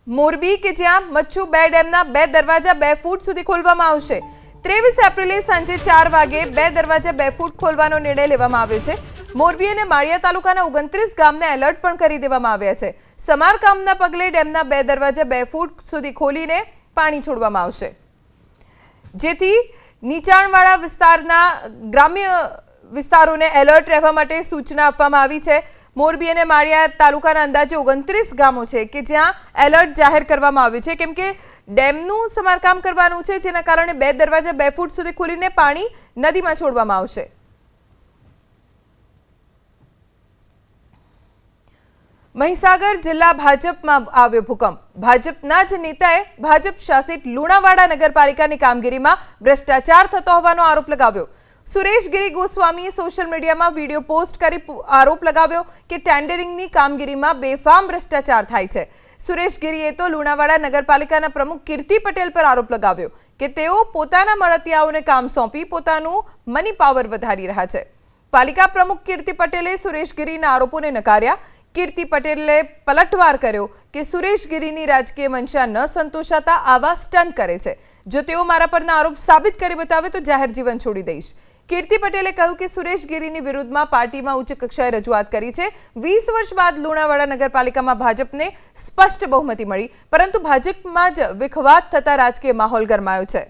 મોરબી કે જ્યાં મચ્છુ 2 ડેમના 2 દરવાજા 2 ફૂટ સુધી ખોલવામાં આવશે। 23 એપ્રિલે સાંજે 4 વાગે 2 દરવાજા 2 ફૂટ ખોલવાનો નિર્ણય લેવામાં આવ્યો છે। મોરબી અને માળિયા તાલુકાના 29 ગામને એલર્ટ પણ કરી દેવામાં આવ્યા છે। સમારકામના પગલે ડેમના 2 દરવાજા 2 ફૂટ સુધી ખોલીને પાણી છોડવામાં આવશે, જેથી નીચાણવાળા વિસ્તારના ગ્રામ્ય વિસ્તારોને એલર્ટ રહેવા માટે સૂચના આપવામાં આવી છે। મોરબી અને માળિયા તાલુકાના અંદાજે 29 ગામો છે કે જ્યાં એલર્ટ જાહેર કરવામાં આવ્યું છે, કેમ કે ડેમનું સમારકામ કરવાનું છે, જેના કારણે 2 દરવાજા 2 ફૂટ સુધી ખોલીને પાણી નદીમાં છોડવામાં આવશે। મહીસાગર જિલ્લા ભાજપમાં આવ્યો ભૂકંપ। ભાજપના જ નેતાએ ભાજપ શાસિત લુણાવાડા નગરપાલિકાની કામગીરીમાં ભ્રષ્ટાચાર થતો હોવાનો આરોપ લગાવ્યો। સુરેશ ગિરી ગોસ્વામીએ સોશિયલ મીડિયામાં વિડીયો પોસ્ટ કરી આરોપ લગાવ્યો કે ટેન્ડરિંગની કામગીરીમાં બેફામ ભ્રષ્ટાચાર થાય છે। સુરેશ ગિરીએ તો લુણાવાડા નગરપાલિકાના પ્રમુખ કીર્તિ પટેલ પર આરોપ લગાવ્યો કે તેઓ પોતાના મળતિયાઓને કામ સોંપી પોતાનું મની પાવર વધારી રહ્યા છે। પાલિકા પ્રમુખ કીર્તિ પટેલે સુરેશ ગિરીના આરોપોને નકાર્યા। કીર્તિ પટેલે પલટવાર કર્યો કે સુરેશ ગિરીની રાજકીય મંશા ન સંતોષાતા આવા સ્ટન્ટ કરે છે। જો તેઓ મારા પરના આરોપ સાબિત કરી બતાવે તો જાહેર જીવન છોડી દઈશ। કીર્તિ પટેલે કહ્યું કે સુરેશ ગિરીની વિરુદ્ધમાં પાર્ટીમાં ઉચ્ચ કક્ષાએ રજૂઆત કરી છે। 20 વર્ષ બાદ લુણાવાડા નગરપાલિકામાં ભાજપને સ્પષ્ટ બહુમતી મળી, પરંતુ ભાજપમાં જ વિખવાદ થતા રાજકીય માહોલ ગરમાયો છે।